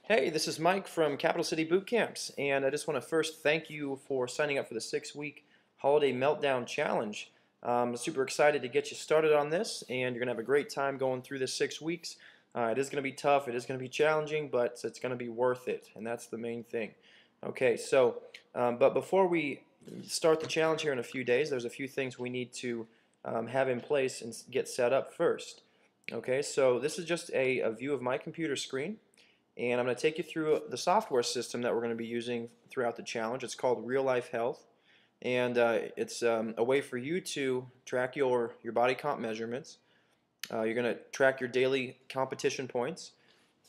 Hey, this is Mike from Capital City Boot Camps, and I just want to first thank you for signing up for the 6-week Holiday Meltdown Challenge. I'm super excited to get you started on this, and you're going to have a great time going through this 6 weeks. It is going to be tough, it is going to be challenging, but it's going to be worth it, and that's the main thing. Okay, but before we start the challenge here in a few days, there's a few things we need to have in place and get set up first. Okay, so this is just a view of my computer screen. And I'm going to take you through the software system that we're going to be using throughout the challenge. It's called Real Life Health, and it's a way for you to track your body comp measurements. You're going to track your daily competition points,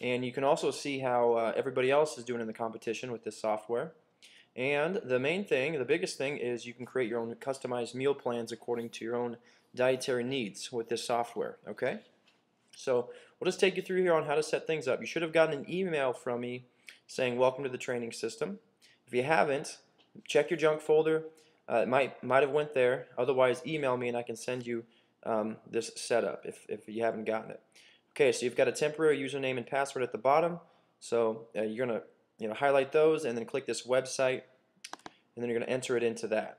and you can also see how everybody else is doing in the competition with this software. And the main thing, the biggest thing, is you can create your own customized meal plans according to your own dietary needs with this software. Okay? So we'll just take you through here on how to set things up. You should have gotten an email from me saying welcome to the training system. If you haven't, check your junk folder. It might have went there. Otherwise, email me and I can send you this setup if you haven't gotten it. Okay, so you've got a temporary username and password at the bottom. So you're going to highlight those and then click this website, and then you're going to enter it into that.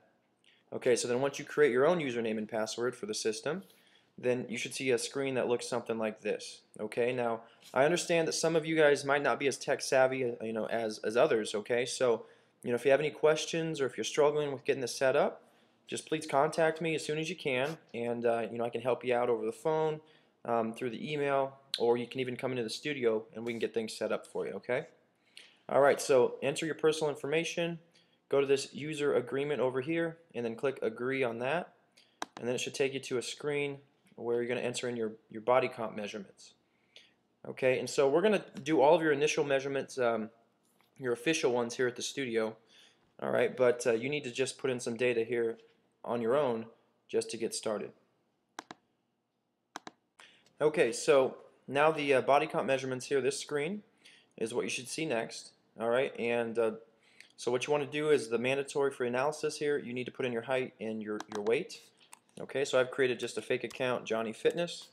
Okay, so then once you create your own username and password for the system, then you should see a screen that looks something like this. Okay, now I understand that some of you guys might not be as tech savvy, as others. Okay, so if you have any questions or if you're struggling with getting this set up, just please contact me as soon as you can, and I can help you out over the phone, through the email, or you can even come into the studio and we can get things set up for you. Okay. All right. So enter your personal information. Go to this user agreement over here, and then click agree on that, and then it should take you to a screen where you're going to enter in your body comp measurements. Okay, and so we're going to do all of your initial measurements, your official ones here at the studio. All right, but you need to just put in some data here on your own just to get started. Okay, so now the body comp measurements here, this screen, is what you should see next. All right, and so what you want to do is the mandatory for analysis here, you need to put in your height and your weight. Okay, so I've created just a fake account, Johnny Fitness.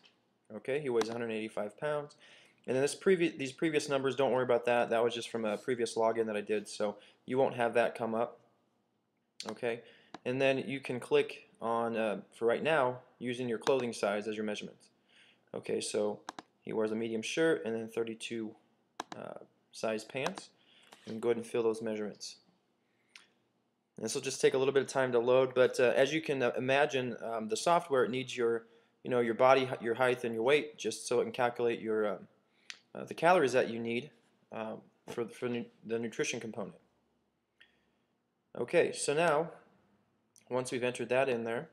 Okay, he weighs 185 pounds. And then these previous numbers, don't worry about that. That was just from a previous login that I did, so you won't have that come up. Okay, and then you can click on, for right now, using your clothing size as your measurements. Okay, so he wears a medium shirt and then 32 size pants. And go ahead and fill those measurements. And this will just take a little bit of time to load, but as you can imagine, the software needs your body, your height, and your weight just so it can calculate your the calories that you need for the nutrition component. Okay, so now once we've entered that in there,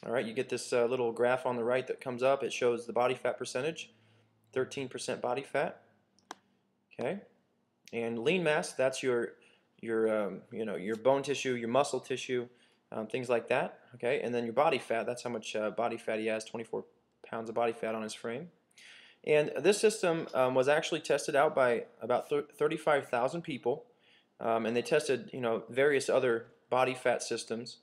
all right, you get this little graph on the right that comes up. It shows the body fat percentage, 13% body fat. Okay, and lean mass, that's your bone tissue, your muscle tissue, things like that. Okay, and then your body fat, that's how much body fat he has, 24 pounds of body fat on his frame. And this system was actually tested out by about 35,000 people, and they tested various other body fat systems.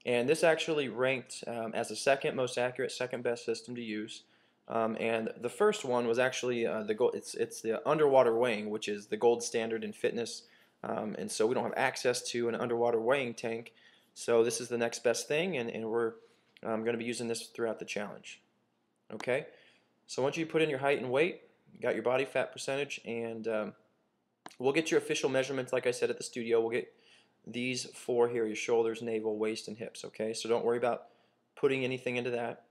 And this actually ranked as the second most accurate, second best system to use. And the first one was actually it's the underwater weighing, which is the gold standard in fitness. And so we don't have access to an underwater weighing tank. So this is the next best thing, and we're going to be using this throughout the challenge. Okay, so once you put in your height and weight, you got your body fat percentage, and we'll get your official measurements, like I said, at the studio. We'll get these four here, your shoulders, navel, waist, and hips. Okay, so don't worry about putting anything into that.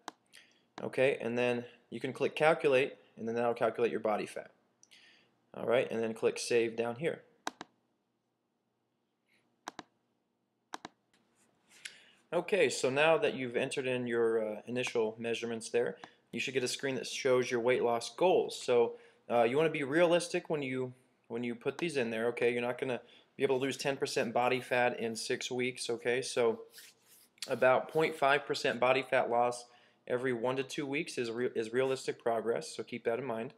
Okay, and then you can click calculate, and then that'll calculate your body fat. All right, and then click save down here. Okay, so now that you've entered in your initial measurements there, you should get a screen that shows your weight loss goals. So you want to be realistic when you put these in there. Okay, you're not going to be able to lose 10% body fat in 6 weeks. Okay, so about 0.5% body fat loss every 1 to 2 weeks is realistic progress. So keep that in mind.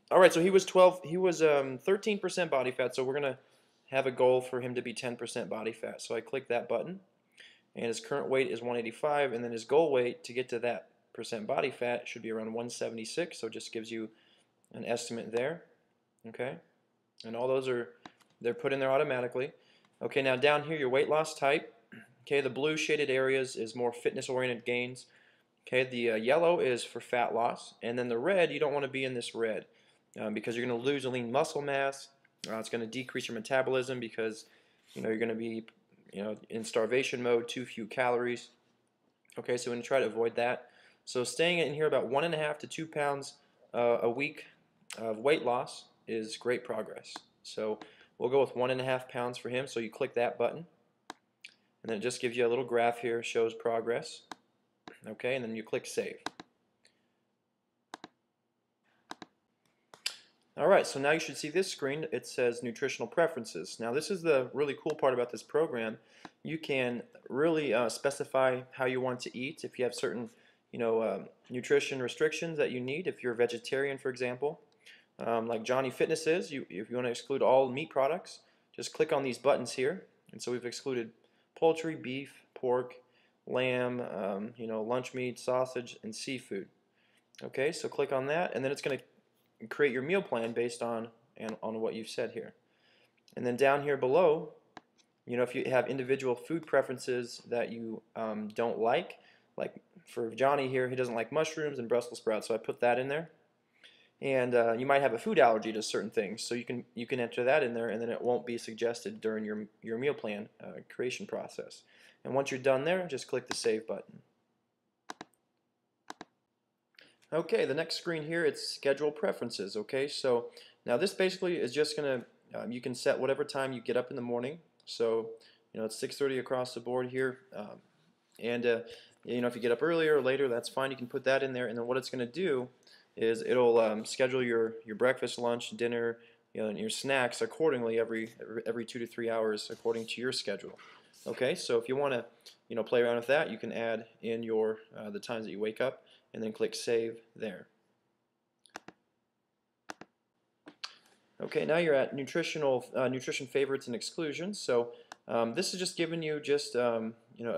All right, so he was 13% body fat. So we're going to have a goal for him to be 10% body fat. So I click that button. And his current weight is 185, and then his goal weight to get to that percent body fat should be around 176, so it just gives you an estimate there. Okay, and all those they're put in there automatically. Okay, now down here your weight loss type. Okay, the blue shaded areas is more fitness oriented gains. Okay, the yellow is for fat loss, and then the red, you don't want to be in this red because you're going to lose lean muscle mass. It's going to decrease your metabolism because you're going to be in starvation mode, too few calories. Okay, so we're going to try to avoid that. So staying in here about 1.5 to 2 pounds a week of weight loss is great progress. So we'll go with 1.5 pounds for him. So you click that button, and then it just gives you a little graph here, shows progress. Okay, and then you click save. Alright, so now you should see this screen. It says nutritional preferences. Now this is the really cool part about this program. You can really specify how you want to eat. If you have certain nutrition restrictions that you need, if you're a vegetarian for example, like Johnny Fitness is, if you want to exclude all meat products, just click on these buttons here. And so we've excluded poultry, beef, pork, lamb, lunch meat, sausage, and seafood. Okay, so click on that, and then it's going to create your meal plan based on what you've said here. And then down here below, if you have individual food preferences that you don't like for Johnny here, he doesn't like mushrooms and Brussels sprouts, so I put that in there. And you might have a food allergy to certain things, so you can enter that in there, and then it won't be suggested during your meal plan creation process. And once you're done there, just click the save button. Okay, the next screen here, it's schedule preferences. Okay, so now this basically is just gonna you can set whatever time you get up in the morning. So it's 6:30 across the board here, and if you get up earlier or later, that's fine. You can put that in there, and then what it's gonna do is it'll schedule your breakfast, lunch, dinner, and your snacks accordingly every 2 to 3 hours according to your schedule. Okay, so if you want to play around with that, you can add in your the times that you wake up, and then click save there. Okay, now you're at nutrition favorites and exclusions. So this is just giving you just a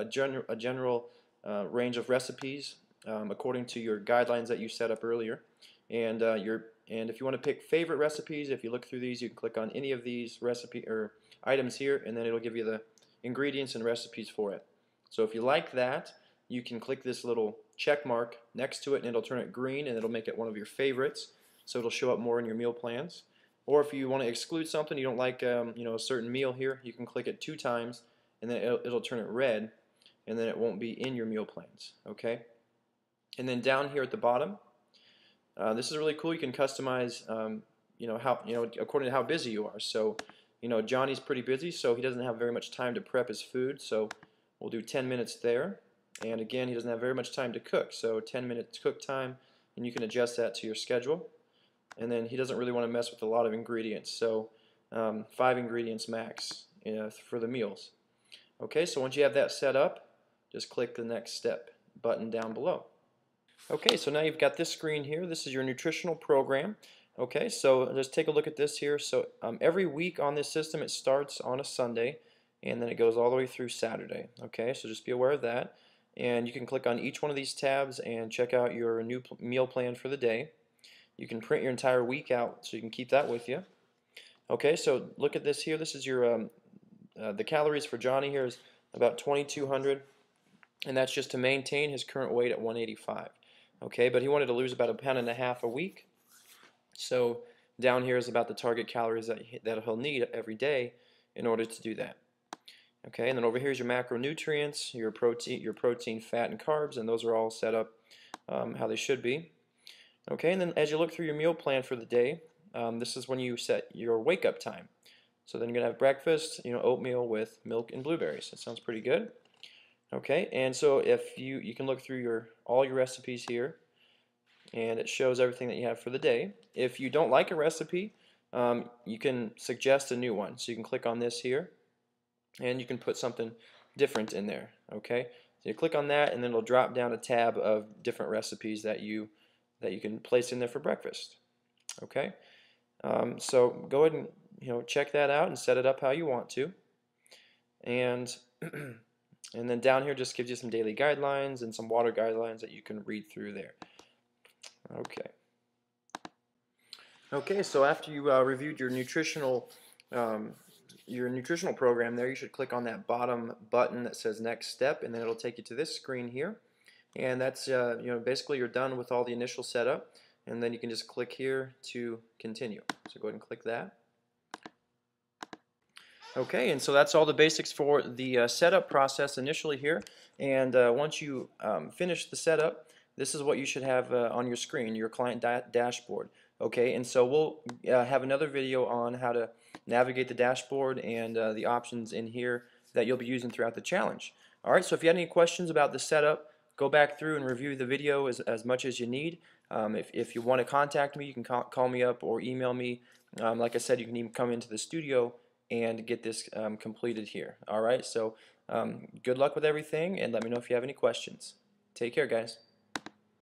general range of recipes according to your guidelines that you set up earlier. And if you want to pick favorite recipes, if you look through these, you can click on any of these recipe or items here, and then it'll give you the ingredients and recipes for it. So if you like that, you can click this little check mark next to it, and it'll turn it green, and it'll make it one of your favorites, so it'll show up more in your meal plans. Or if you want to exclude something, you don't like a certain meal here, you can click it 2 times, and then it'll turn it red, and then it won't be in your meal plans. Okay. And then down here at the bottom, this is really cool. You can customize, how according to how busy you are. So, Johnny's pretty busy, so he doesn't have very much time to prep his food. So we'll do 10 minutes there. And again, he doesn't have very much time to cook, so 10 minutes cook time, and you can adjust that to your schedule. And then he doesn't really want to mess with a lot of ingredients, so 5 ingredients max for the meals. Okay, so once you have that set up, just click the next step button down below. Okay, so now you've got this screen here. This is your nutritional program. Okay, so just take a look at this here. So every week on this system, it starts on a Sunday, and then it goes all the way through Saturday. Okay, so just be aware of that. And you can click on each one of these tabs and check out your new meal plan for the day. You can print your entire week out so you can keep that with you. Okay, so look at this here. This is your the calories for Johnny here is about 2,200, and that's just to maintain his current weight at 185. Okay, but he wanted to lose about 1.5 pounds a week. So down here is about the target calories that he'll need every day in order to do that. Okay, and then over here is your macronutrients, your protein, fat, and carbs, and those are all set up how they should be. Okay, and then as you look through your meal plan for the day, this is when you set your wake-up time. So then you're going to have breakfast, oatmeal with milk and blueberries. That sounds pretty good. Okay, and so if you can look through all your recipes here, and it shows everything that you have for the day. If you don't like a recipe, you can suggest a new one. So you can click on this here, and you can put something different in there. Okay, so you click on that, and then it'll drop down a tab of different recipes that you can place in there for breakfast. Okay, so go ahead and check that out and set it up how you want to, and and then down here just gives you some daily guidelines and some water guidelines that you can read through there. Okay. Okay, so after you reviewed um, your nutritional program there, you should click on that bottom button that says Next Step, and then it'll take you to this screen here. And that's basically you're done with all the initial setup, and then you can just click here to continue. So go ahead and click that. Okay, and so that's all the basics for the setup process initially here. And once you finish the setup, this is what you should have on your screen, your client dashboard. Okay, and so we'll have another video on how to navigate the dashboard and the options in here that you'll be using throughout the challenge. All right, so if you have any questions about the setup, go back through and review the video as much as you need. If you want to contact me, you can call me up or email me. Like I said, you can even come into the studio and get this completed here. All right, so good luck with everything, and let me know if you have any questions. Take care, guys.